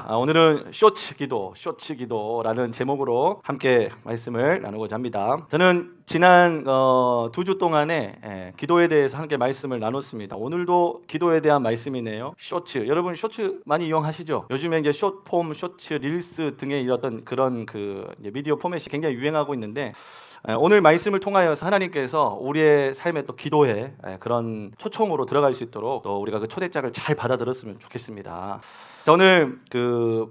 오늘은 쇼츠 기도라는 제목으로 함께 말씀을 나누고자 합니다. 저는 지난 2주 동안에 기도에 대해서 함께 말씀을 나눴습니다. 오늘도 기도에 대한 말씀이네요. 쇼츠, 여러분 쇼츠 많이 이용하시죠? 요즘에 이제 숏폼, 쇼츠, 릴스 등의 어떤 그런 미디어 포맷이 굉장히 유행하고 있는데, 오늘 말씀을 통하여서 하나님께서 우리의 삶에 또 기도에 그런 초청으로 들어갈 수 있도록 또 우리가 그 초대장을 잘 받아들였으면 좋겠습니다. 자, 오늘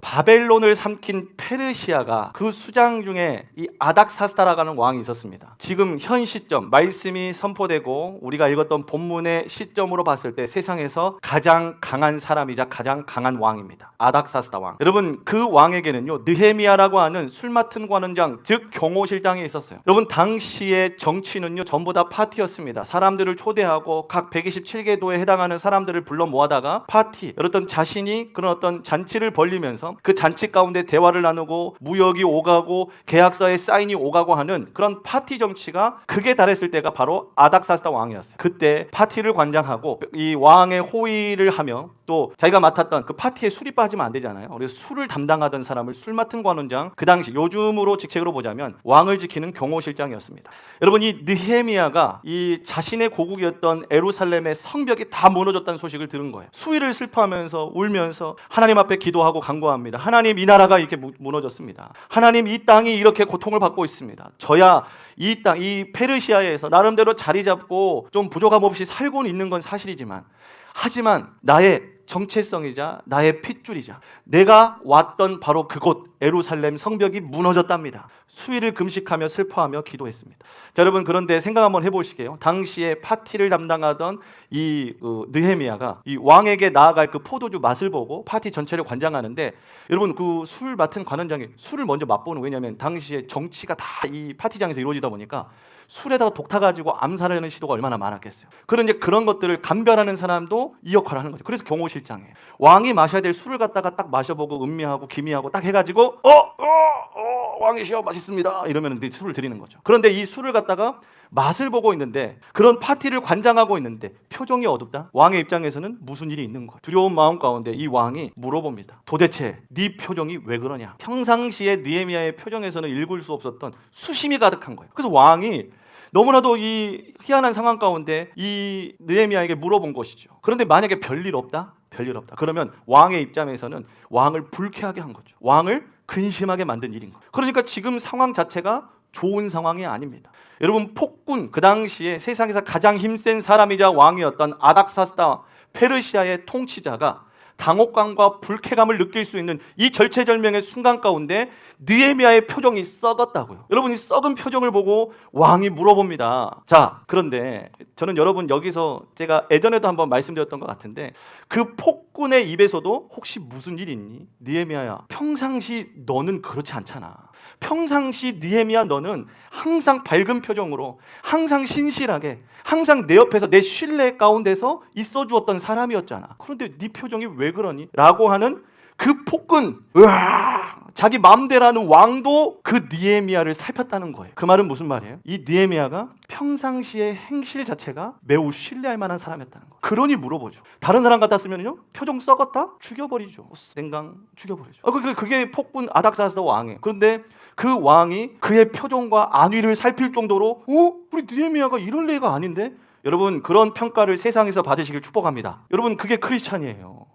바벨론을 삼킨 페르시아가 그 수장 중에 이 아닥사스다라는 왕이 있었습니다. 지금 현 시점 말씀이 선포되고 우리가 읽었던 본문의 시점으로 봤을 때 세상에서 가장 강한 사람이자 가장 강한 왕입니다. 아닥사스다 왕. 여러분, 그 왕에게는요 느헤미야라고 하는 술 맡은 관원장, 즉 경호실장이 있었어요. 여러분, 당시의 정치는요 전부 다 파티였습니다. 사람들을 초대하고 각 127개 도에 해당하는 사람들을 불러 모아다가 파티, 어떤 자신이 그런 어떤 잔치를 벌리면서 그 잔치 가운데 대화를 나누고 무역이 오가고 계약서에 사인이 오가고 하는 그런 파티 정치가 극에 달했을 때가 바로 아닥사스다 왕이었어요. 그때 파티를 관장하고 이 왕의 호의를 하며 또 자기가 맡았던 그 파티에 술이 빠지면 안 되잖아요. 그래서 술을 담당하던 사람을 술 맡은 관원장, 그 당시 요즘으로 직책으로 보자면 왕을 지키는 경호실장이었습니다. 여러분, 이 느헤미야가 이 자신의 고국이었던 예루살렘의 성벽이 다 무너졌다는 소식을 들은 거예요. 수위를 슬퍼하면서 울면서 하나님 앞에 기도하고 간구합니다. 하나님, 이 나라가 이렇게 무너졌습니다. 하나님, 이 땅이 이렇게 고통을 받고 있습니다. 저야 이 땅, 이 페르시아에서 나름대로 자리 잡고 좀 부족함 없이 살고는 있는 건 사실이지만, 하지만 나의 정체성이자 나의 핏줄이자 내가 왔던 바로 그곳 예루살렘 성벽이 무너졌답니다. 수일을 금식하며 슬퍼하며 기도했습니다. 자, 여러분, 그런데 생각 한번 해보시게요. 당시에 파티를 담당하던 이 느헤미야가 이 왕에게 나아갈 그 포도주 맛을 보고 파티 전체를 관장하는데, 여러분, 그 술 맡은 관원장이 술을 먼저 맛보는, 왜냐하면 당시에 정치가 다 이 파티장에서 이루어지다 보니까 술에다가 독 타가지고 암살하는 시도가 얼마나 많았겠어요. 그런 것들을 감별하는 사람도 이 역할을 하는 거죠. 그래서 경호실장이에요. 왕이 마셔야 될 술을 갖다가 딱 마셔보고 음미하고 기미하고 딱 해가지고 왕이시여 맛있습니다 이러면 술을 드리는 거죠. 그런데 이 술을 갖다가 맛을 보고 있는데, 그런 파티를 관장하고 있는데 표정이 어둡다? 왕의 입장에서는 무슨 일이 있는 거예요. 두려운 마음 가운데 이 왕이 물어봅니다. 도대체 네 표정이 왜 그러냐? 평상시에 느헤미야의 표정에서는 읽을 수 없었던 수심이 가득한 거예요. 그래서 왕이 너무나도 이 희한한 상황 가운데 이 느헤미야에게 물어본 것이죠. 그런데 만약에 별일 없다? 별일 없다. 그러면 왕의 입장에서는 왕을 불쾌하게 한 거죠. 왕을 근심하게 만든 일인 거예요. 그러니까 지금 상황 자체가 좋은 상황이 아닙니다. 여러분, 폭군, 그 당시에 세상에서 가장 힘센 사람이자 왕이었던 아닥사스다 페르시아의 통치자가 당혹감과 불쾌감을 느낄 수 있는 이 절체절명의 순간 가운데 느헤미야의 표정이 썩었다고요. 여러분, 이 썩은 표정을 보고 왕이 물어봅니다. 자, 그런데 저는 여러분, 여기서 제가 예전에도 한번 말씀드렸던 것 같은데, 그 폭군의 입에서도 혹시 무슨 일이 있니? 느헤미야야, 평상시 너는 그렇지 않잖아. 평상시 느헤미야, 너는 항상 밝은 표정으로, 항상 신실하게, 항상 내 옆에서 내 신뢰 가운데서 있어 주었던 사람이었잖아. 그런데 네 표정이 왜 그러니? 라고 하는 그 폭군, 자기 마음대로 하는 왕도 그 느헤미야를 살폈다는 거예요. 그 말은 무슨 말이에요? 이 느헤미야가 평상시의 행실 자체가 매우 신뢰할 만한 사람이었다는 거예요. 그러니 물어보죠. 다른 사람 같았으면요, 표정 썩었다? 죽여버리죠. 냉강 죽여버리죠. 그게 폭군 아닥사스다 왕이에요. 그런데 그 왕이 그의 표정과 안위를 살필 정도로 우리 느헤미야가 이럴 애가 아닌데? 여러분, 그런 평가를 세상에서 받으시길 축복합니다. 여러분, 그게 크리스찬이에요.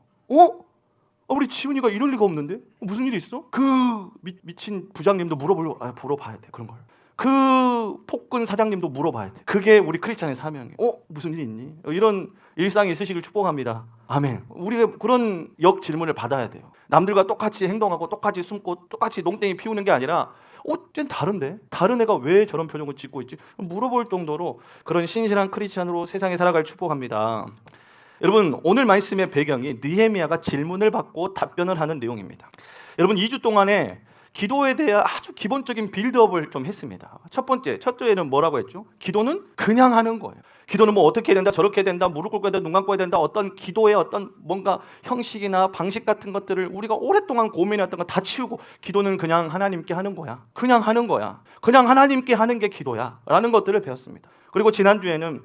우리 지훈이가 이럴 리가 없는데? 무슨 일이 있어? 그 미친 부장님도 물어봐야 돼. 그런 걸. 그 폭군 사장님도 물어봐야 돼. 그게 우리 크리스찬의 사명이에요. 무슨 일이 있니? 이런 일상이 있으시길 축복합니다. 아멘. 우리가 그런 역 질문을 받아야 돼요. 남들과 똑같이 행동하고 똑같이 숨고 똑같이 농땡이 피우는 게 아니라 쟨 다른데? 다른 애가 왜 저런 표정을 짓고 있지? 물어볼 정도로 그런 신실한 크리스찬으로 세상에 살아갈 축복합니다. 여러분, 오늘 말씀의 배경이 느헤미야가 질문을 받고 답변을 하는 내용입니다. 여러분, 2주 동안에 기도에 대한 아주 기본적인 빌드업을 좀 했습니다. 첫 주에는 뭐라고 했죠? 기도는 그냥 하는 거예요. 기도는 뭐 어떻게 해야 된다, 저렇게 해야 된다, 무릎 꿇고 해야 된다, 눈 감고 해야 된다, 어떤 기도의 어떤 뭔가 형식이나 방식 같은 것들을 우리가 오랫동안 고민했던 거 다 치우고, 기도는 그냥 하나님께 하는 거야. 그냥 하는 거야. 그냥 하나님께 하는 게 기도야 라는 것들을 배웠습니다. 그리고 지난주에는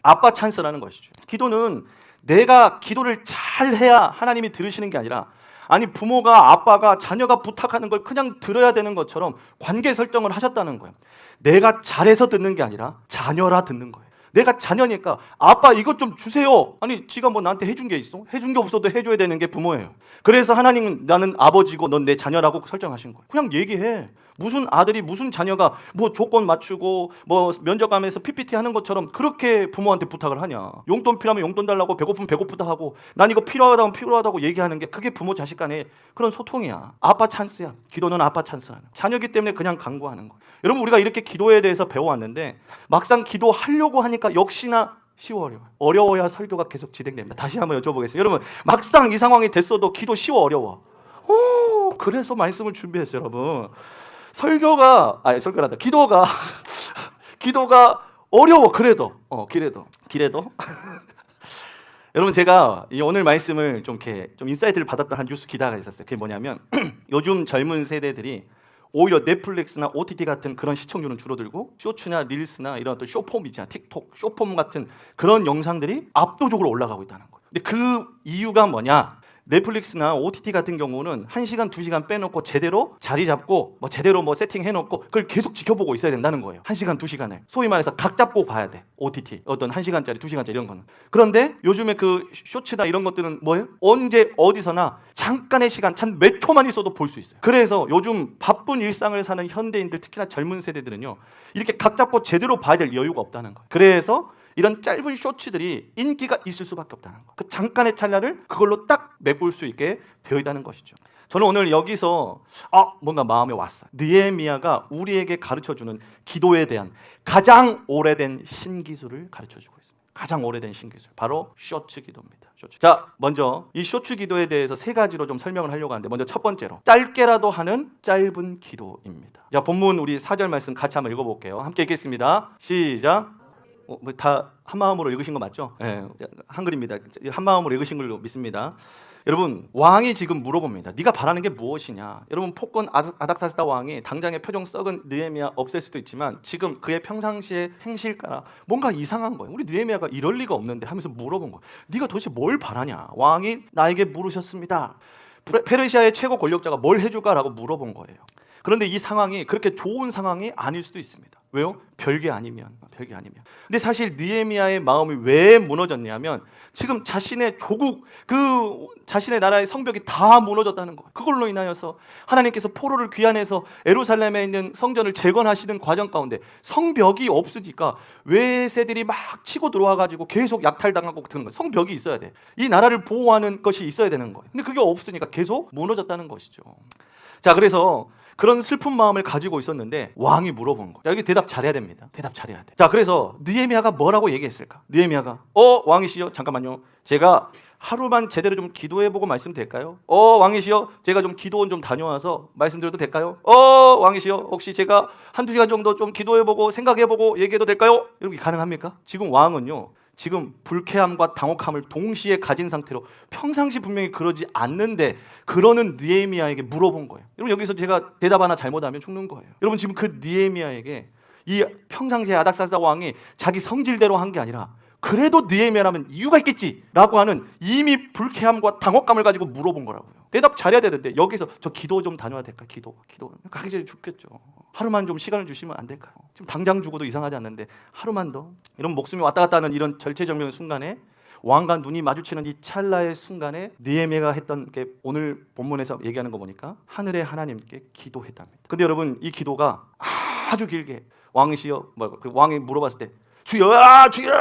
아빠 찬스라는 것이죠. 기도는 내가 기도를 잘 해야 하나님이 들으시는 게 아니라 아니 부모가 아빠가 자녀가 부탁하는 걸 그냥 들어야 되는 것처럼 관계 설정을 하셨다는 거예요. 내가 잘해서 듣는 게 아니라 자녀라 듣는 거예요. 내가 자녀니까 아빠 이것 좀 주세요. 아니 지가 뭐 나한테 해준 게 있어? 해준 게 없어도 해줘야 되는 게 부모예요. 그래서 하나님은 나는 아버지고 넌 내 자녀라고 설정하신 거예요. 그냥 얘기해. 무슨 아들이 무슨 자녀가 뭐 조건 맞추고 뭐 면접감에서 PPT 하는 것처럼 그렇게 부모한테 부탁을 하냐. 용돈 필요하면 용돈 달라고, 배고프면 배고프다 하고, 난 이거 필요하다고 필요하다고 얘기하는 게 그게 부모 자식 간의 그런 소통이야. 아빠 찬스야. 기도는 아빠 찬스야. 자녀기 때문에 그냥 간구하는 거. 여러분 우리가 이렇게 기도에 대해서 배워왔는데 막상 기도하려고 하니까 역시나 쉬워 어려워. 어려워야 설교가 계속 진행됩니다. 다시 한번 여쭤보겠습니다. 여러분 막상 이 상황이 됐어도 기도 쉬워 어려워? 그래서 말씀을 준비했어요, 여러분. 기도가 기도가 어려워. 그래도 여러분 제가 오늘 말씀을 좀 인사이트를 받았던 한 뉴스 기사가 있었어요. 그게 뭐냐면 요즘 젊은 세대들이 오히려 넷플릭스나 OTT 같은 그런 시청률은 줄어들고 쇼츠나 릴스나 이런 또 쇼폼 있잖아, 틱톡, 쇼폼 같은 그런 영상들이 압도적으로 올라가고 있다는 거예요. 근데 그 이유가 뭐냐? 넷플릭스나 OTT 같은 경우는 1시간, 2시간 빼놓고 제대로 자리 잡고 뭐 제대로 뭐 세팅해놓고 그걸 계속 지켜보고 있어야 된다는 거예요. 1시간, 2시간을 소위 말해서 각 잡고 봐야 돼. OTT 어떤 1시간짜리, 2시간짜리 이런 거는. 그런데 요즘에 그 쇼츠나 이런 것들은 뭐예요? 언제 어디서나 잠깐의 시간, 한 몇 초만 있어도 볼 수 있어요. 그래서 요즘 바쁜 일상을 사는 현대인들, 특히나 젊은 세대들은요 이렇게 각 잡고 제대로 봐야 될 여유가 없다는 거예요. 그래서 이런 짧은 쇼츠들이 인기가 있을 수밖에 없다는 거. 그 잠깐의 찰나를 그걸로 딱 메꿀 수 있게 되어 있다는 것이죠. 저는 오늘 여기서 뭔가 마음에 왔어요. 느헤미야가 우리에게 가르쳐주는 기도에 대한 가장 오래된 신기술을 가르쳐주고 있습니다. 가장 오래된 신기술, 바로 쇼츠 기도입니다. 쇼츠. 자, 먼저 이 쇼츠 기도에 대해서 세 가지로 좀 설명을 하려고 하는데, 먼저 첫 번째로 짧게라도 하는 짧은 기도입니다. 자, 본문 우리 4절 말씀 같이 한번 읽어볼게요. 함께 읽겠습니다. 시작. 다 한마음으로 읽으신 거 맞죠? 네, 한글입니다. 한마음으로 읽으신 걸로 믿습니다. 여러분 왕이 지금 물어봅니다. 네가 바라는 게 무엇이냐? 여러분 폭군 아닥사스다 왕이 당장의 표정 썩은 느헤미야 없앨 수도 있지만 지금 그의 평상시의 행실까라 뭔가 이상한 거예요. 우리 느헤미야가 이럴 리가 없는데 하면서 물어본 거예요. 네가 도대체 뭘 바라냐? 왕이 나에게 물으셨습니다. 페르시아의 최고 권력자가 뭘 해줄까라고 물어본 거예요. 그런데 이 상황이 그렇게 좋은 상황이 아닐 수도 있습니다. 왜요? 별게 아니면. 근데 사실 느헤미야의 마음이 왜 무너졌냐면 지금 자신의 조국, 자신의 나라의 성벽이 다 무너졌다는 거예요. 그걸로 인하여서 하나님께서 포로를 귀환해서 예루살렘에 있는 성전을 재건하시는 과정 가운데 성벽이 없으니까 외세들이 막 치고 들어와가지고 계속 약탈당하고 그런 거예요. 성벽이 있어야 돼. 이 나라를 보호하는 것이 있어야 되는 거예요. 근데 그게 없으니까 계속 무너졌다는 것이죠. 자, 그래서 그런 슬픈 마음을 가지고 있었는데 왕이 물어본 거예요. 여기 대답 잘해야 됩니다. 대답 잘해야 돼. 자, 그래서 느헤미야가 뭐라고 얘기했을까? 느헤미야가 왕이시여, 잠깐만요. 제가 하루만 제대로 좀 기도해보고 말씀 될까요? 왕이시여, 제가 좀 기도원 좀 다녀와서 말씀드려도 될까요? 왕이시여, 혹시 제가 한두 시간 정도 좀 기도해보고 생각해보고 얘기해도 될까요? 이렇게 가능합니까? 지금 왕은요, 지금 불쾌함과 당혹함을 동시에 가진 상태로 평상시 분명히 그러지 않는데 그러는 느헤미야에게 물어본 거예요. 여러분 여기서 제가 대답 하나 잘못하면 죽는 거예요. 여러분 지금 그 느헤미야에게 이 평상시에 아닥사스다 왕이 자기 성질대로 한 게 아니라 그래도 느헤미야라면 이유가 있겠지라고 하는 이미 불쾌함과 당혹감을 가지고 물어본 거라고요. 대답 잘해야 되는데 여기서 저 기도 좀 다녀야 될까? 기도 가기 전에 죽겠죠. 하루만 좀 시간을 주시면 안 될까요? 지금 당장 죽어도 이상하지 않는데 하루만 더. 이런 목숨이 왔다 갔다 하는 이런 절체절명의 순간에 왕과 눈이 마주치는 이 찰나의 순간에 느헤미야가 했던 게 오늘 본문에서 얘기하는 거 보니까 하늘의 하나님께 기도했답니다. 근데 여러분 이 기도가 아주 길게 왕이시여 왕이 물어봤을 때 주여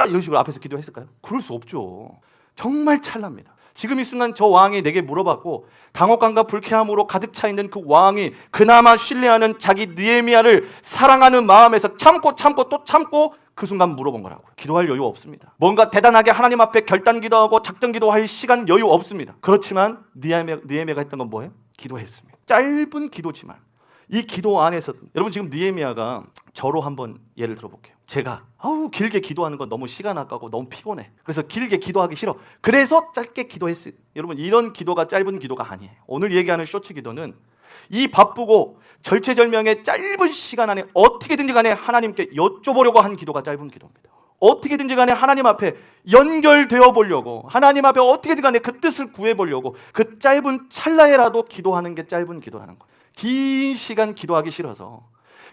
이런 식으로 앞에서 기도했을까요? 그럴 수 없죠. 정말 찰나입니다. 지금 이 순간 저 왕이 내게 물어봤고 당혹감과 불쾌함으로 가득 차 있는 그 왕이 그나마 신뢰하는 자기 느헤미야를 사랑하는 마음에서 참고 또 참고 그 순간 물어본 거라고요. 기도할 여유 없습니다. 뭔가 대단하게 하나님 앞에 결단 기도하고 작전 기도할 시간 여유 없습니다. 그렇지만 느헤미야가 했던 건 뭐예요? 기도했습니다. 짧은 기도지만 이 기도 안에서 여러분 지금 느헤미야가 저로 한번 예를 들어볼게요. 제가 길게 기도하는 건 너무 시간 아까고 너무 피곤해. 그래서 길게 기도하기 싫어. 그래서 짧게 기도했어요. 여러분 이런 기도가 짧은 기도가 아니에요. 오늘 얘기하는 쇼츠 기도는 이 바쁘고 절체절명의 짧은 시간 안에 어떻게든지 간에 하나님께 여쭤보려고 한 기도가 짧은 기도입니다. 어떻게든지 간에 하나님 앞에 연결되어 보려고, 하나님 앞에 어떻게든 간에 그 뜻을 구해 보려고 그 짧은 찰나에라도 기도하는 게 짧은 기도라는 거예요. 긴 시간 기도하기 싫어서,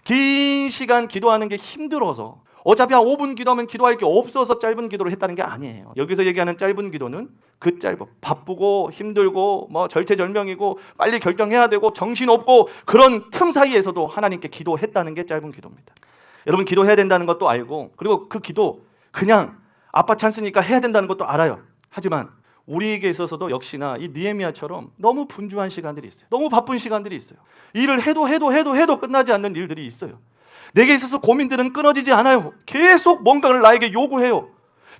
긴 시간 기도하는 게 힘들어서, 어차피 한 5분 기도하면 기도할 게 없어서 짧은 기도를 했다는 게 아니에요. 여기서 얘기하는 짧은 기도는 그 짧고 바쁘고 힘들고 뭐 절체절명이고 빨리 결정해야 되고 정신없고 그런 틈 사이에서도 하나님께 기도했다는 게 짧은 기도입니다. 여러분, 기도해야 된다는 것도 알고, 그리고 그 기도 그냥 아빠 찬스니까 해야 된다는 것도 알아요. 하지만 우리에게 있어서도 역시나 이 느헤미야처럼 너무 분주한 시간들이 있어요. 너무 바쁜 시간들이 있어요. 일을 해도 끝나지 않는 일들이 있어요. 내게 있어서 고민들은 끊어지지 않아요. 계속 뭔가를 나에게 요구해요.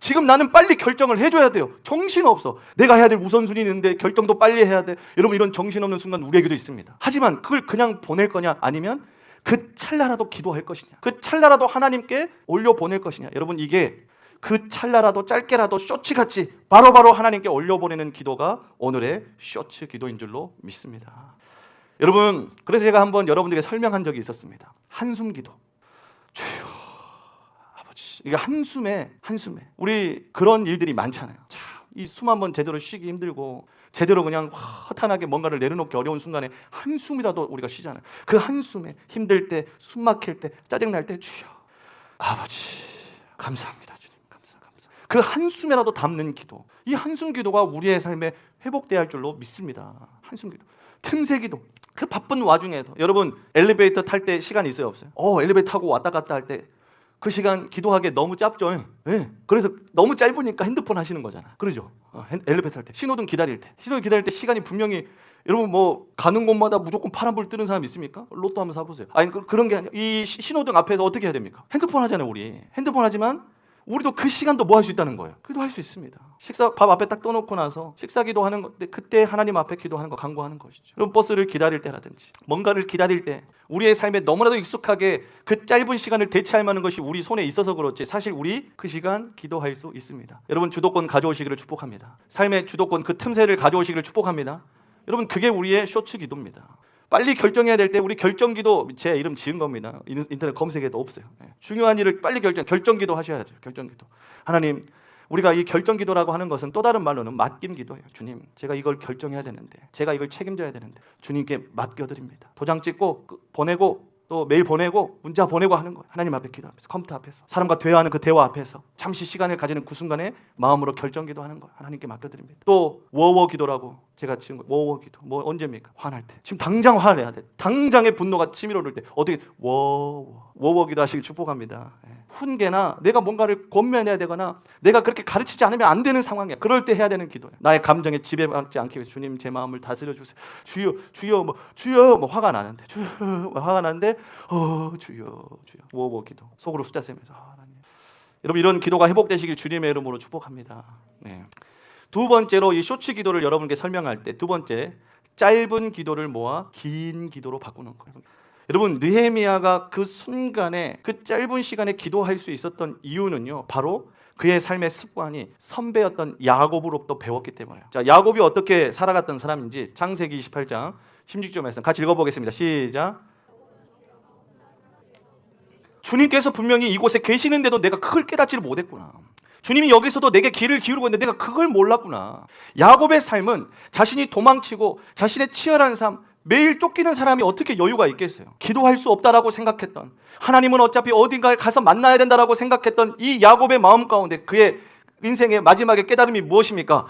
지금 나는 빨리 결정을 해줘야 돼요. 정신없어. 내가 해야 될 우선순위 있는데 결정도 빨리 해야 돼. 여러분, 이런 정신없는 순간 우리에게도 있습니다. 하지만 그걸 그냥 보낼 거냐, 아니면 그 찰나라도 기도할 것이냐, 그 찰나라도 하나님께 올려보낼 것이냐. 여러분, 이게 그 찰나라도 짧게라도 쇼츠같이 바로바로 하나님께 올려보내는 기도가 오늘의 쇼츠 기도인 줄로 믿습니다. 여러분, 그래서 제가 한번 여러분들에게 설명한 적이 있었습니다. 한숨 기도. 주여 아버지, 이게 한숨에 우리 그런 일들이 많잖아요. 참, 이 숨 한번 제대로 쉬기 힘들고 제대로 그냥 허탄하게 뭔가를 내려놓기 어려운 순간에 한숨이라도 우리가 쉬잖아요. 그 한숨에 힘들 때, 숨 막힐 때, 짜증날 때 주여 아버지 감사합니다. 주님 감사. 그 한숨에라도 담는 기도, 이 한숨 기도가 우리의 삶에 회복돼야 할 줄로 믿습니다. 한숨 기도, 틈새 기도. 그 바쁜 와중에도 여러분, 엘리베이터 탈 때 시간이 있어요, 없어요? 엘리베이터 타고 왔다 갔다 할 때 그 시간 기도하기 너무 짧죠. 네. 그래서 너무 짧으니까 핸드폰 하시는 거잖아. 그러죠? 엘리베이터 탈 때, 신호등 기다릴 때 시간이 분명히, 여러분 뭐 가는 곳마다 무조건 파란불 뜨는 사람 있습니까? 로또 한번 사보세요. 아니 그런 게 아니라 이 신호등 앞에서 어떻게 해야 됩니까? 핸드폰 하잖아요. 우리 핸드폰 하지만 우리도 그 시간도 뭐 할 수 있다는 거예요. 기도할 수 있습니다. 밥 앞에 딱 떠놓고 나서 식사 기도하는 건데, 그때 하나님 앞에 기도하는 거, 간구하는 것이죠. 그럼 버스를 기다릴 때라든지 뭔가를 기다릴 때 우리의 삶에 너무나도 익숙하게 그 짧은 시간을 대체할 만한 것이 우리 손에 있어서 그렇지, 사실 우리 그 시간 기도할 수 있습니다. 여러분, 주도권 가져오시기를 축복합니다. 삶의 주도권, 그 틈새를 가져오시기를 축복합니다. 여러분, 그게 우리의 쇼츠 기도입니다. 빨리 결정해야 될 때 우리 결정기도, 제 이름 지은 겁니다. 인터넷 검색에도 없어요. 중요한 일을 빨리 결정기도 하셔야죠. 결정기도. 하나님, 우리가 이 결정기도라고 하는 것은 또 다른 말로는 맡김기도예요. 주님, 제가 이걸 결정해야 되는데, 제가 이걸 책임져야 되는데 주님께 맡겨드립니다. 도장 찍고 보내고, 또 메일 보내고 문자 보내고 하는 거예요. 하나님 앞에, 기도 앞에서, 컴퓨터 앞에서, 사람과 대화하는 그 대화 앞에서 잠시 시간을 가지는 그 순간에 마음으로 결정기도 하는 거예요. 하나님께 맡겨드립니다. 또 워워 기도라고 제가 지금 워워 기도, 뭐 언제입니까? 화날 때, 지금 당장 화내야 돼. 당장의 분노가 치밀어 오를 때 어떻게 워워 기도 하시길 축복합니다. 훈계나 내가 뭔가를 권면해야 되거나 내가 그렇게 가르치지 않으면 안 되는 상황이야. 그럴 때 해야 되는 기도예요. 나의 감정에 지배받지 않기 위해서 주님, 제 마음을 다스려 주세요. 주여 뭐 화가 나는데, 주여 워워 기도, 속으로 숫자 세면서 하나님. 여러분, 이런 기도가 회복되시길 주님의 이름으로 축복합니다. 네. 두 번째로 이 쇼츠 기도를 여러분께 설명할 때, 두 번째, 짧은 기도를 모아 긴 기도로 바꾸는 거예요. 여러분, 느헤미야가 그 순간에, 그 짧은 시간에 기도할 수 있었던 이유는요, 바로 그의 삶의 습관이 선배였던 야곱으로부터 배웠기 때문이에요. 자, 야곱이 어떻게 살아갔던 사람인지 창세기 28장 16절 말씀 같이 읽어보겠습니다. 시작. 주님께서 분명히 이곳에 계시는데도 내가 그걸 깨닫지를 못했구나. 주님이 여기서도 내게 귀를 기울이고 있는데 내가 그걸 몰랐구나. 야곱의 삶은 자신이 도망치고 자신의 치열한 삶, 매일 쫓기는 사람이 어떻게 여유가 있겠어요? 기도할 수 없다라고 생각했던, 하나님은 어차피 어딘가에 가서 만나야 된다라고 생각했던 이 야곱의 마음 가운데 그의 인생의 마지막의 깨달음이 무엇입니까?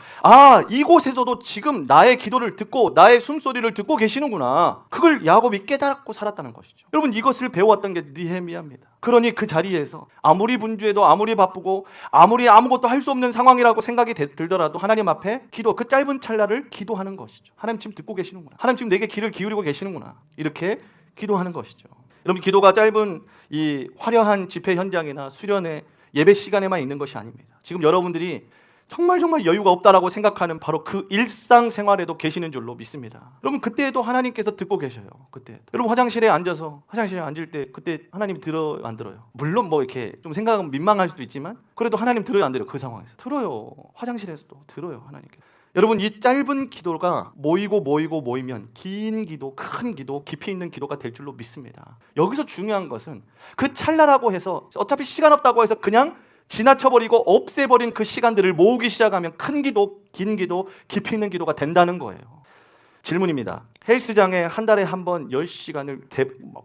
이곳에서도 지금 나의 기도를 듣고 나의 숨소리를 듣고 계시는구나. 그걸 야곱이 깨닫고 살았다는 것이죠. 여러분, 이것을 배워왔던 게 느헤미야입니다. 그러니 그 자리에서 아무리 분주해도, 아무리 바쁘고, 아무리 아무것도 할 수 없는 상황이라고 생각이 들더라도 하나님 앞에 기도, 그 짧은 찰나를 기도하는 것이죠. 하나님 지금 듣고 계시는구나. 하나님 지금 내게 귀를 기울이고 계시는구나. 이렇게 기도하는 것이죠. 여러분, 기도가 짧은 이 화려한 집회 현장이나 수련회, 예배 시간에만 있는 것이 아닙니다. 지금 여러분들이 정말 여유가 없다라고 생각하는 바로 그 일상생활에도 계시는 줄로 믿습니다. 여러분, 그때에도 하나님께서 듣고 계셔요. 그때 여러분, 화장실에 앉을 때 그때 하나님 들어요, 안 들어요? 물론 뭐 이렇게 좀 생각하면 민망할 수도 있지만 그래도 하나님 들어요, 안 들어요? 그 상황에서 들어요. 화장실에서도 들어요, 하나님께. 여러분, 이 짧은 기도가 모이면 긴 기도, 큰 기도, 깊이 있는 기도가 될 줄로 믿습니다. 여기서 중요한 것은 그 찰나라고 해서, 어차피 시간 없다고 해서 그냥 지나쳐버리고 없애버린 그 시간들을 모으기 시작하면 큰 기도, 긴 기도, 깊이 있는 기도가 된다는 거예요. 질문입니다. 헬스장에 한 달에 한 번 10시간을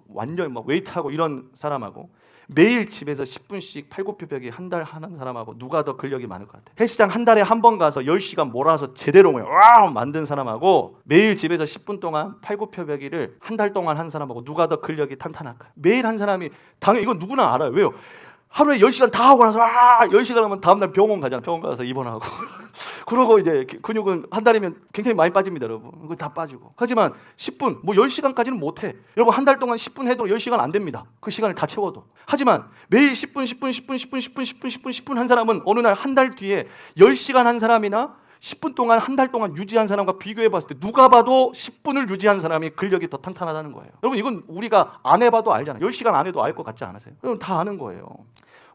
완전히 웨이트하고 이런 사람하고 매일 집에서 10분씩 팔굽혀펴기 한 달 하는 사람하고 누가 더 근력이 많을 것 같아요? 헬스장 한 달에 한 번 가서 10시간 몰아서 제대로 와우 만든 사람하고 매일 집에서 10분 동안 팔굽혀펴기를 한 달 동안 한 사람하고 누가 더 근력이 탄탄할까요? 매일 한 사람이 당연히 이건 누구나 알아요. 왜요? 하루에 10시간 다 하고 나서 10시간 하면 다음날 병원 가잖아. 병원 가서 입원하고 그러고 이제 근육은 한 달이면 굉장히 많이 빠집니다, 여러분. 그거 다 빠지고. 하지만 10분, 10시간까지는 못해. 여러분 한 달 동안 10분 해도 10시간 안 됩니다. 그 시간을 다 채워도. 하지만 매일 10분 한 사람은 어느 날 한 달 뒤에 10시간 한 사람이나 10분 동안 한 달 동안 유지한 사람과 비교해 봤을 때 누가 봐도 10분을 유지한 사람이 근력이 더 탄탄하다는 거예요. 여러분 이건 우리가 안 해봐도 알잖아요. 10시간 안 해도 알 것 같지 않으세요? 여러분 다 아는 거예요.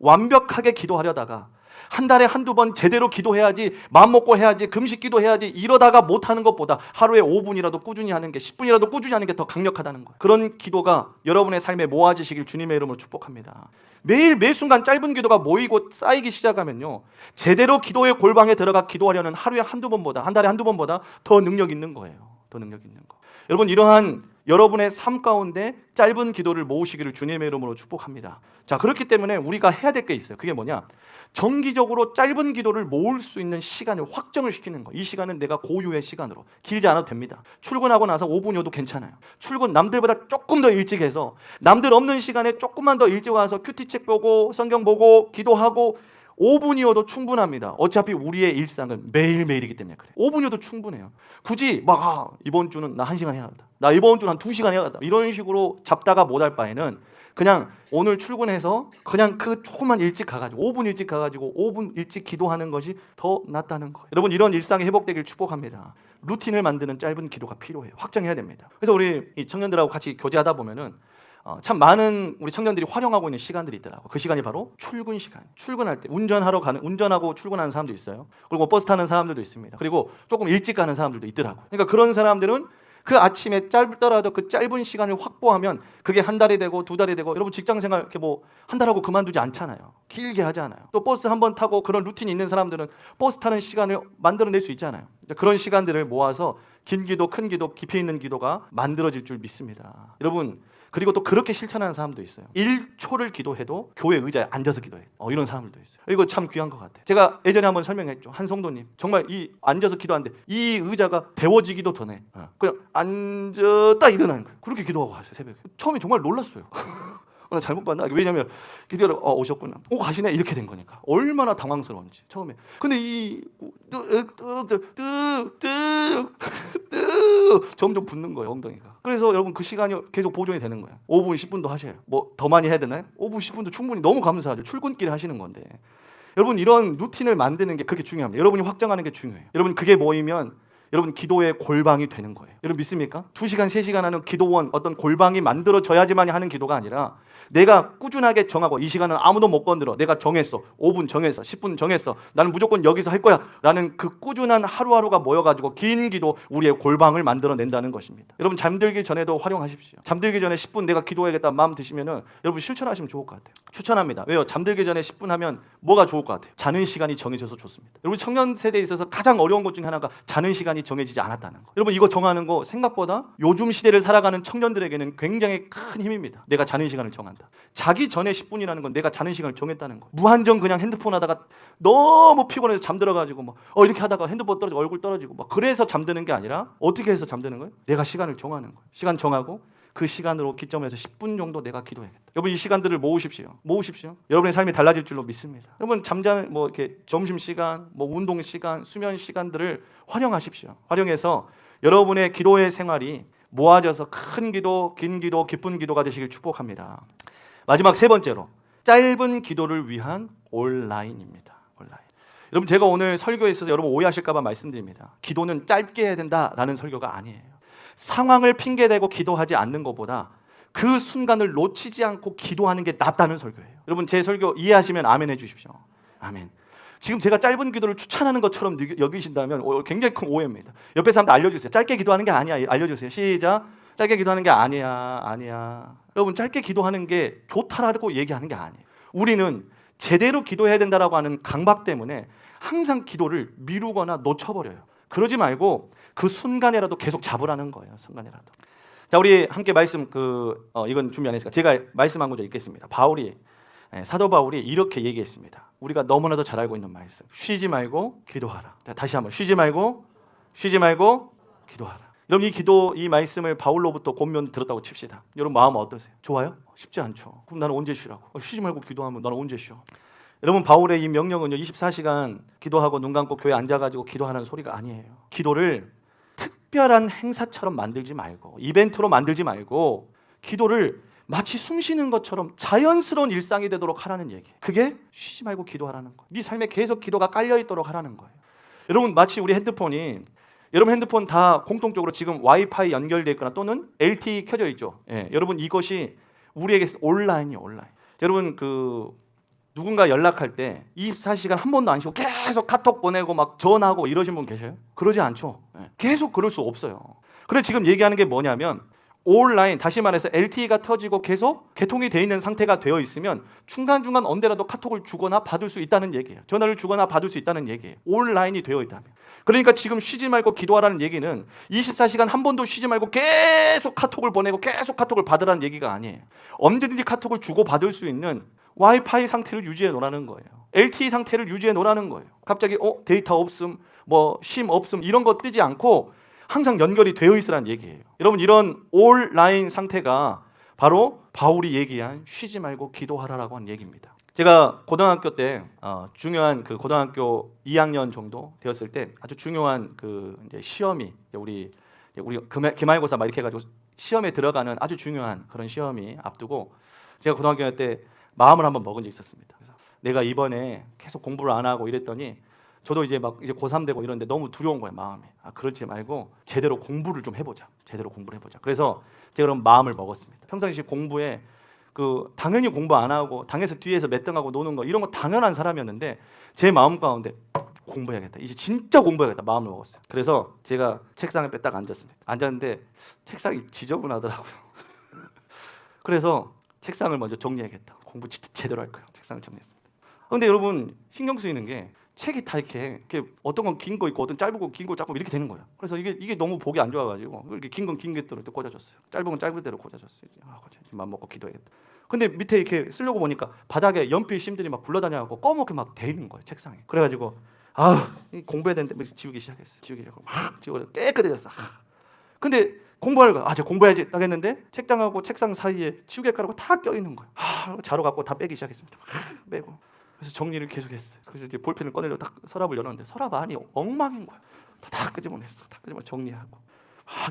완벽하게 기도하려다가 한 달에 한두 번 제대로 기도해야지, 마음 먹고 해야지, 금식 기도해야지 이러다가 못하는 것보다 하루에 5분이라도 꾸준히 하는 게, 10분이라도 꾸준히 하는 게 더 강력하다는 거예요. 그런 기도가 여러분의 삶에 모아지시길 주님의 이름으로 축복합니다. 매일 매 순간 짧은 기도가 모이고 쌓이기 시작하면요, 제대로 기도의 골방에 들어가 기도하려는 하루에 한두 번보다, 한 달에 한두 번보다 더 능력 있는 거예요. 더 능력 있는 거. 여러분 이러한 여러분의 삶 가운데 짧은 기도를 모으시기를 주님의 이름으로 축복합니다. 자, 그렇기 때문에 우리가 해야 될 게 있어요. 그게 뭐냐? 정기적으로 짧은 기도를 모을 수 있는 시간을 확정을 시키는 거예요. 이 시간은 내가 고유의 시간으로, 길지 않아도 됩니다. 출근하고 나서 5분이어도 괜찮아요. 출근 남들보다 조금 더 일찍 해서 남들 없는 시간에 조금만 더 일찍 와서 큐티책 보고 성경 보고 기도하고 5분이어도 충분합니다. 어차피 우리의 일상은 매일매일이기 때문에 그래요. 5분이어도 충분해요. 굳이 이번 주는 나 1시간 해야겠다, 나 이번 주는 한 2시간 해야겠다, 이런 식으로 잡다가 못할 바에는 그냥 오늘 출근해서 그냥 그 조금만 일찍 가가지고 5분 일찍 가가지고 5분 일찍 기도하는 것이 더 낫다는 거예요. 여러분 이런 일상이 회복되길 축복합니다. 루틴을 만드는 짧은 기도가 필요해요. 확정해야 됩니다. 그래서 우리 이 청년들하고 같이 교제하다 보면은 참 많은 우리 청년들이 활용하고 있는 시간들이 있더라고요. 그 시간이 바로 출근 시간. 출근할 때 운전하고 출근하는 사람도 있어요. 그리고 버스 타는 사람들도 있습니다. 그리고 조금 일찍 가는 사람들도 있더라고요. 그러니까 그런 사람들은 그 아침에 짧더라도 그 짧은 시간을 확보하면 그게 한 달이 되고 두 달이 되고, 여러분 직장생활 이렇게 한 달하고 그만두지 않잖아요. 길게 하잖아요. 또 버스 한 번 타고 그런 루틴이 있는 사람들은 버스 타는 시간을 만들어낼 수 있잖아요. 그런 시간들을 모아서 긴 기도, 큰 기도, 깊이 있는 기도가 만들어질 줄 믿습니다. 여러분 그리고 또 그렇게 실천하는 사람도 있어요. 1초를 기도해도 교회 의자에 앉아서 기도해. 이런 사람들도 있어요. 이거 참 귀한 것 같아요. 제가 예전에 한번 설명했죠. 한 성도님 정말 이 앉아서 기도하는데 이 의자가 데워지기도 전에 그냥 앉았다 일어나는 거예요. 그렇게 기도하고 가세요. 새벽에. 처음에 정말 놀랐어요. 나 잘못 봤나? 왜냐면 기도하러 오셨구나. 가시네. 이렇게 된 거니까. 얼마나 당황스러운지 처음에. 근데 이 점점 붙는 거예요, 엉덩이가. 그래서 여러분 그 시간이 계속 보존이 되는 거예요. 5분, 10분도 하셔요. 더 많이 해야 되나요? 5분, 10분도 충분히 너무 감사하죠. 출근길에 하시는 건데. 여러분 이런 루틴을 만드는 게 그렇게 중요합니다. 여러분이 확정하는 게 중요해요. 여러분 그게 모이면 여러분 기도의 골방이 되는 거예요. 여러분 믿습니까? 2시간, 3시간 하는 기도원, 어떤 골방이 만들어져야지만 하는 기도가 아니라 내가 꾸준하게 정하고 이 시간은 아무도 못 건드려. 내가 정했어. 5분 정했어. 10분 정했어. 나는 무조건 여기서 할 거야. 라는 그 꾸준한 하루하루가 모여가지고 긴 기도, 우리의 골방을 만들어낸다는 것입니다. 여러분 잠들기 전에도 활용하십시오. 잠들기 전에 10분 내가 기도해야겠다 마음 드시면은 여러분 실천하시면 좋을 것 같아요. 추천합니다. 왜요? 잠들기 전에 10분 하면 뭐가 좋을 것 같아요? 자는 시간이 정해져서 좋습니다. 여러분 청년 세대에 있어서 가장 어려운 것 중에 하나가 자는 시간이 정해지지 않았다는 거. 여러분 이거 정하는 거 생각보다 요즘 시대를 살아가는 청년들에게는 굉장히 큰 힘입니다. 내가 자는 시간을 정한다. 자기 전에 10분이라는 건 내가 자는 시간을 정했다는 거. 무한정 그냥 핸드폰 하다가 너무 피곤해서 잠들어가지고 이렇게 하다가 핸드폰 떨어지고 얼굴 떨어지고 그래서 잠드는 게 아니라 어떻게 해서 잠드는 거예요? 내가 시간을 정하는 거예요. 시간 정하고 그 시간으로 기점해서 10분 정도 내가 기도해야겠다. 여러분 이 시간들을 모으십시오. 여러분의 삶이 달라질 줄로 믿습니다. 여러분 잠자는 이렇게 점심 시간, 운동 시간, 수면 시간들을 활용하십시오. 활용해서 여러분의 기도의 생활이 모아져서 큰 기도, 긴 기도, 깊은 기도가 되시길 축복합니다. 마지막 세 번째로 짧은 기도를 위한 온라인입니다. 온라인. 여러분 제가 오늘 설교에 있어서 여러분 오해하실까 봐 말씀드립니다. 기도는 짧게 해야 된다라는 설교가 아니에요. 상황을 핑계대고 기도하지 않는 것보다 그 순간을 놓치지 않고 기도하는 게 낫다는 설교예요. 여러분 제 설교 이해하시면 아멘 해주십시오. 아멘. 지금 제가 짧은 기도를 추천하는 것처럼 여기신다면 굉장히 큰 오해입니다. 옆에 사람들 알려주세요. 짧게 기도하는 게 아니야. 알려주세요. 시작. 짧게 기도하는 게 아니야. 여러분 짧게 기도하는 게 좋다라고 얘기하는 게 아니에요. 우리는 제대로 기도해야 된다라고 하는 강박 때문에 항상 기도를 미루거나 놓쳐버려요. 그러지 말고 그 순간에라도 계속 잡으라는 거예요. 순간에라도. 자, 우리 함께 말씀 이건 준비 안 했으니까 제가 말씀한 구절 읽겠습니다. 사도 바울이 이렇게 얘기했습니다. 우리가 너무나도 잘 알고 있는 말씀. 쉬지 말고 기도하라. 자, 다시 한번 쉬지 말고 기도하라. 여러분 이 말씀을 바울로부터 권면 들었다고 칩시다. 여러분 마음 어떠세요? 좋아요? 쉽지 않죠. 그럼 나는 언제 쉬라고? 쉬지 말고 기도하면 나는 언제 쉬어? 여러분 바울의 이 명령은요 24시간 기도하고 눈 감고 교회에 앉아가지고 기도하는 소리가 아니에요. 기도를 특별한 행사처럼 만들지 말고 이벤트로 만들지 말고 기도를 마치 숨 쉬는 것처럼 자연스러운 일상이 되도록 하라는 얘기예요. 그게 쉬지 말고 기도하라는 거예요. 네 삶에 계속 기도가 깔려있도록 하라는 거예요. 여러분 마치 우리 여러분 핸드폰 다 공통적으로 지금 와이파이 연결되어 있거나 또는 LTE 켜져 있죠. 예, 여러분 이것이 우리에게 온라인이에요. 온라인. 여러분 누군가 연락할 때 24시간 한 번도 안 쉬고 계속 카톡 보내고 막 전화하고 이러신 분 계셔요? 그러지 않죠. 예, 계속 그럴 수 없어요. 그래서 지금 얘기하는 게 뭐냐면 온라인, 다시 말해서 LTE가 터지고 계속 개통이 되어 있는 상태가 되어 있으면 중간중간 언제라도 카톡을 주거나 받을 수 있다는 얘기예요. 전화를 주거나 받을 수 있다는 얘기예요. 온라인이 되어 있다면. 그러니까 지금 쉬지 말고 기도하라는 얘기는 24시간 한 번도 쉬지 말고 계속 카톡을 보내고 계속 카톡을 받으라는 얘기가 아니에요. 언제든지 카톡을 주고 받을 수 있는 와이파이 상태를 유지해 놓으라는 거예요. LTE 상태를 유지해 놓으라는 거예요. 갑자기 데이터 없음, 심 없음 이런 거 뜨지 않고 항상 연결이 되어 있으라는 얘기예요. 여러분 이런 온라인 상태가 바로 바울이 얘기한 쉬지 말고 기도하라라고 한 얘기입니다. 제가 고등학교 때 중요한 고등학교 2학년 정도 되었을 때 아주 중요한 이제 시험이 우리 기말고사 막 이렇게 해가지고 시험에 들어가는 아주 중요한 그런 시험이 앞두고 제가 고등학교 때 마음을 한번 먹은 적이 있었습니다. 그래서 내가 이번에 계속 공부를 안 하고 이랬더니 저도 이제 고3 되고 이런데 너무 두려운 거예요, 마음이. 그러지 말고 제대로 공부를 좀 해보자. 그래서 제가 그런 마음을 먹었습니다. 평상시 공부에 당연히 공부 안 하고 당에서 뒤에서 몇 등하고 노는 거 이런 거 당연한 사람이었는데 제 마음 가운데 공부해야겠다. 이제 진짜 공부해야겠다 마음을 먹었어요. 그래서 제가 책상 옆에 딱 앉았습니다. 앉았는데 책상이 지저분하더라고요. 그래서 책상을 먼저 정리해야겠다. 공부 진짜 제대로 할 거예요. 책상을 정리했습니다. 그런데 여러분 신경 쓰이는 게 책이 다 이렇게 어떤 건 긴 거 있고 어떤 짧은 거 긴 거 짧고 이렇게 되는 거예요. 그래서 이게 너무 보기 안 좋아가지고 이렇게 긴 건 긴 대로 꽂아줬어요. 짧은 건 짧은 대로 꽂아줬어요. 마음 먹고 기도해야겠다. 근데 밑에 이렇게 쓰려고 보니까 바닥에 연필 심들이 막 굴러다녀갖고 검게 막 돼 있는 거예요, 책상에. 그래가지고 공부해야 되는데 지우기 시작했어요. 막 지우고 깨끗해졌어. 근데 공부하려고 제가 공부해야지 딱 했는데 책장하고 책상 사이에 지우개가루가 다 껴있는 거예요. 자루 갖고 다 빼기 시작했습니다. 빼고 그래서 정리를 계속했어요. 그래서 이제 볼펜을 꺼내려고 딱 서랍을 열었는데 서랍 안이 엉망인 거야. 다 끄집어냈어. 다 정리하고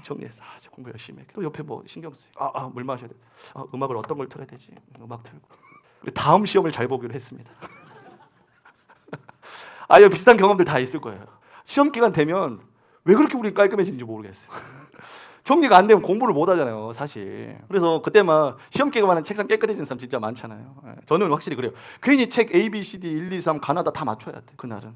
정리했어. 공부 열심히 해. 또 옆에 뭐 신경 쓰여. 물 마셔야 돼. 음악을 어떤 걸 틀어야 되지? 음악 틀고. 다음 시험을 잘 보기로 했습니다. 비슷한 경험들 다 있을 거예요. 시험 기간 되면 왜 그렇게 우리 깔끔해지는지 모르겠어요. 정리가 안 되면 공부를 못 하잖아요, 사실. 그래서 그때만 시험 기간만은 책상 깨끗해진 사람 진짜 많잖아요. 저는 확실히 그래요. 괜히 책 A, B, C, D, 1, 2, 3 가나다 다 맞춰야 돼, 그날은.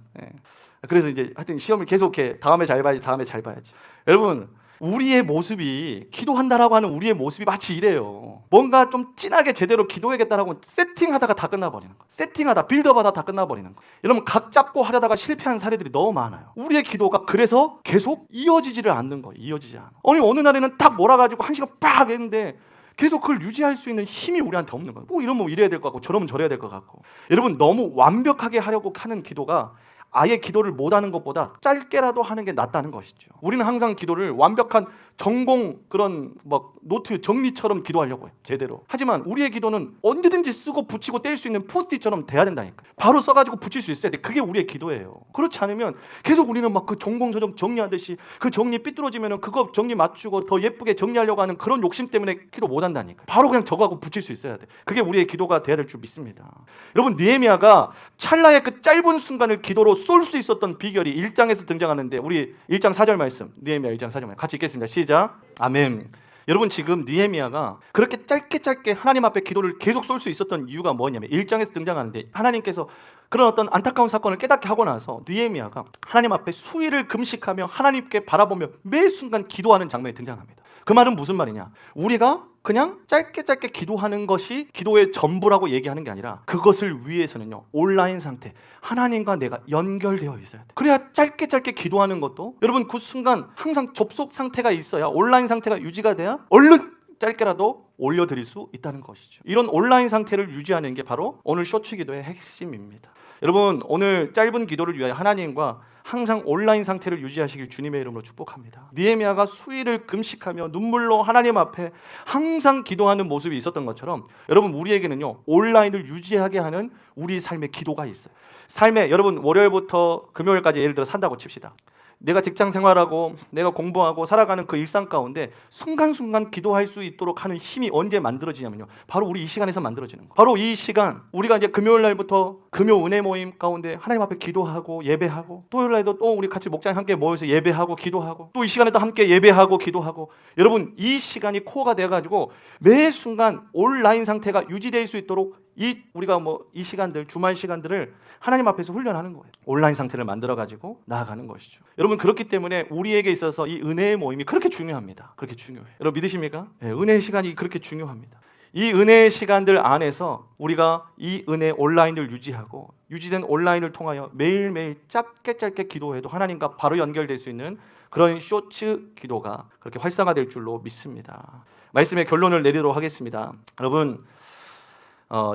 그래서 이제 하여튼 시험을 계속해. 다음에 잘 봐야지. 여러분, 우리의 모습이 기도한다라고 하는 우리의 모습이 마치 이래요. 뭔가 좀 진하게 제대로 기도해야겠다라고 세팅하다가 다 끝나버리는 거. 세팅하다 빌드업하다 다 끝나버리는 거. 여러분 각 잡고 하려다가 실패한 사례들이 너무 많아요. 우리의 기도가 그래서 계속 이어지지를 않는 거예요. 이어지지 않아. 어느 날에는 딱 몰아가지고 한 시간 빡 했는데 계속 그걸 유지할 수 있는 힘이 우리한테 없는 거예요. 이러면 이래야 될 것 같고 저러면 저래야 될 것 같고. 여러분 너무 완벽하게 하려고 하는 기도가 아예 기도를 못하는 것보다 짧게라도 하는 게 낫다는 것이죠. 우리는 항상 기도를 완벽한 전공 그런 노트 정리처럼 기도하려고 해요. 제대로. 하지만 우리의 기도는 언제든지 쓰고 붙이고 뗄 수 있는 포스트잇처럼 돼야 된다니까요. 바로 써가지고 붙일 수 있어야 돼. 그게 우리의 기도예요. 그렇지 않으면 계속 우리는 그 전공 서적 정리하듯이 그 정리 삐뚤어지면 그거 정리 맞추고 더 예쁘게 정리하려고 하는 그런 욕심 때문에 기도 못한다니까요. 바로 그냥 저거하고 붙일 수 있어야 돼. 그게 우리의 기도가 돼야 될 줄 믿습니다. 여러분 느헤미야가 찰나의 그 짧은 순간을 기도로 쏠 수 있었던 비결이 1장에서 등장하는데 우리 1장 4절 말씀 느헤미야 1장 4절 말씀 같이 읽겠습니다. 시작. 아멘. 여러분 지금 느헤미야가 그렇게 짧게 하나님 앞에 기도를 계속 쏠 수 있었던 이유가 뭐냐면 1장에서 등장하는데 하나님께서 그런 어떤 안타까운 사건을 깨닫게 하고 나서 느헤미야가 하나님 앞에 수일을 금식하며 하나님께 바라보며 매 순간 기도하는 장면이 등장합니다. 그 말은 무슨 말이냐? 우리가 그냥 짧게 기도하는 것이 기도의 전부라고 얘기하는 게 아니라 그것을 위해서는요, 온라인 상태, 하나님과 내가 연결되어 있어야 돼. 그래야 짧게 기도하는 것도 여러분 그 순간 항상 접속 상태가 있어야, 온라인 상태가 유지가 돼야 얼른 짧게라도 올려드릴 수 있다는 것이죠. 이런 온라인 상태를 유지하는 게 바로 오늘 쇼츠 기도의 핵심입니다. 여러분, 오늘 짧은 기도를 위하여 하나님과 항상 온라인 상태를 유지하시길 주님의 이름으로 축복합니다. 느헤미야가 수일을 금식하며 눈물로 하나님 앞에 항상 기도하는 모습이 있었던 것처럼 여러분, 우리에게는요, 온라인을 유지하게 하는 우리 삶의 기도가 있어요. 삶에 여러분, 월요일부터 금요일까지 예를 들어 산다고 칩시다. 내가 직장 생활하고 내가 공부하고 살아가는 그 일상 가운데 순간순간 기도할 수 있도록 하는 힘이 언제 만들어지냐면요, 바로 우리 이 시간에서 만들어지는 거예요. 바로 이 시간, 우리가 이제 금요일 날부터 금요 은혜 모임 가운데 하나님 앞에 기도하고 예배하고, 토요일 날도 또 우리 같이 목장 함께 모여서 예배하고 기도하고, 또 이 시간에 또 함께 예배하고 기도하고, 여러분 이 시간이 코어가 돼가지고 매 순간 온라인 상태가 유지될 수 있도록 우리가 이 시간들, 주말 시간들을 하나님 앞에서 훈련하는 거예요. 온라인 상태를 만들어 가지고 나아가는 것이죠. 여러분, 그렇기 때문에 우리에게 있어서 이 은혜의 모임이 그렇게 중요합니다. 그렇게 중요해요. 여러분 믿으십니까? 네, 은혜의 시간이 그렇게 중요합니다. 이 은혜의 시간들 안에서 우리가 이 은혜 온라인을 유지하고, 유지된 온라인을 통하여 매일매일 짧게 기도해도 하나님과 바로 연결될 수 있는 그런 쇼츠 기도가 그렇게 활성화될 줄로 믿습니다. 말씀의 결론을 내리도록 하겠습니다. 여러분,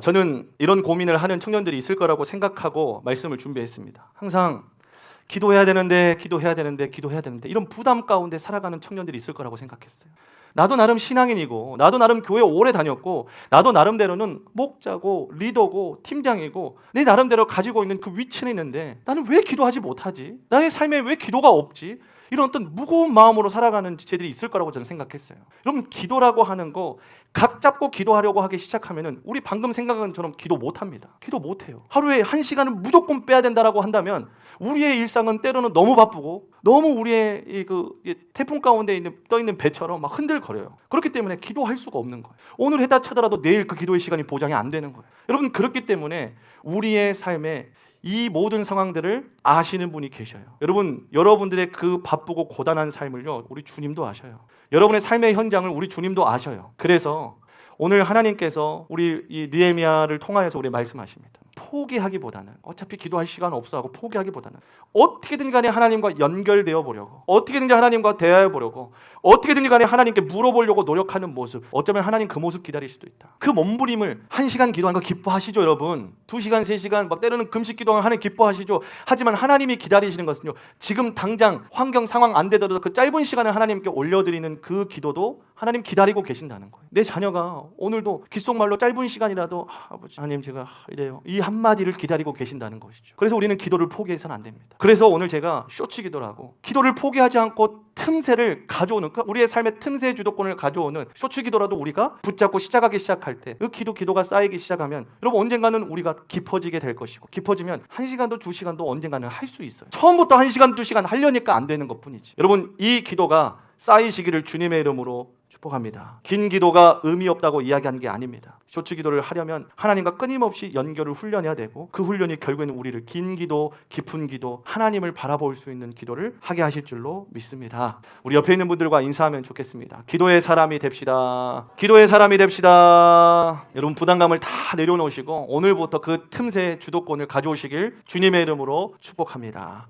저는 이런 고민을 하는 청년들이 있을 거라고 생각하고 말씀을 준비했습니다. 항상 기도해야 되는데 이런 부담 가운데 살아가는 청년들이 있을 거라고 생각했어요. 나도 나름 신앙인이고, 나도 나름 교회 오래 다녔고, 나도 나름대로는 목자고 리더고 팀장이고 내 나름대로 가지고 있는 그 위치는 있는데 나는 왜 기도하지 못하지? 나의 삶에 왜 기도가 없지? 이런 어떤 무거운 마음으로 살아가는 지체들이 있을 거라고 저는 생각했어요. 여러분, 기도라고 하는 거 각 잡고 기도하려고 하기 시작하면은 우리 방금 생각한 것처럼 기도 못합니다. 기도 못해요. 하루에 1시간은 무조건 빼야 된다라고 한다면 우리의 일상은 때로는 너무 바쁘고 너무 우리의 이 태풍 가운데 떠 있는 배처럼 막 흔들거려요. 그렇기 때문에 기도할 수가 없는 거예요. 오늘 해다 쳐더라도 내일 그 기도의 시간이 보장이 안 되는 거예요. 여러분, 그렇기 때문에 우리의 삶에 이 모든 상황들을 아시는 분이 계셔요. 여러분, 여러분들의 그 바쁘고 고단한 삶을요, 우리 주님도 아셔요. 여러분의 삶의 현장을 우리 주님도 아셔요. 그래서 오늘 하나님께서 우리 이 느헤미야를 통하여서 우리 말씀하십니다. 포기하기보다는, 어차피 기도할 시간 없어 하고 포기하기보다는 어떻게든 간에 하나님과 연결되어 보려고, 어떻게든지 하나님과 대화해 보려고, 어떻게든지 간에 하나님께 물어보려고 노력하는 모습, 어쩌면 하나님 그 모습 기다릴 수도 있다. 그 몸부림을 1시간 기도하는 거 기뻐하시죠, 여러분. 2시간, 3시간 막 때로는 금식 기도하는 기뻐하시죠. 하지만 하나님이 기다리시는 것은요, 지금 당장 환경 상황 안 되더라도 그 짧은 시간을 하나님께 올려드리는 그 기도도 하나님 기다리고 계신다는 거예요. 내 자녀가 오늘도 귓속말로 짧은 시간이라도 아버지, 하나님 제가 이래요, 이 한마디를 기다리고 계신다는 것이죠. 그래서 우리는 기도를 포기해서는 안 됩니다. 그래서 오늘 제가 쇼츠 기도라고, 기도를 포기하지 않고 틈새를 가져오는, 우리의 삶의 틈새 주도권을 가져오는 쇼츠 기도라도 우리가 붙잡고 시작하기 시작할 때, 그 기도가 쌓이기 시작하면 여러분 언젠가는 우리가 깊어지게 될 것이고, 깊어지면 1시간도 2시간도 언젠가는 할 수 있어요. 처음부터 1시간 2시간 하려니까 안 되는 것뿐이지. 여러분, 이 기도가 쌓이시기를 주님의 이름으로 축복합니다. 긴 기도가 의미 없다고 이야기하는 게 아닙니다. 쇼츠 기도를 하려면 하나님과 끊임없이 연결을 훈련해야 되고, 그 훈련이 결국에는 우리를 긴 기도, 깊은 기도, 하나님을 바라볼 수 있는 기도를 하게 하실 줄로 믿습니다. 우리 옆에 있는 분들과 인사하면 좋겠습니다. 기도의 사람이 됩시다. 기도의 사람이 됩시다. 여러분, 부담감을 다 내려놓으시고 오늘부터 그 틈새 주도권을 가져오시길 주님의 이름으로 축복합니다.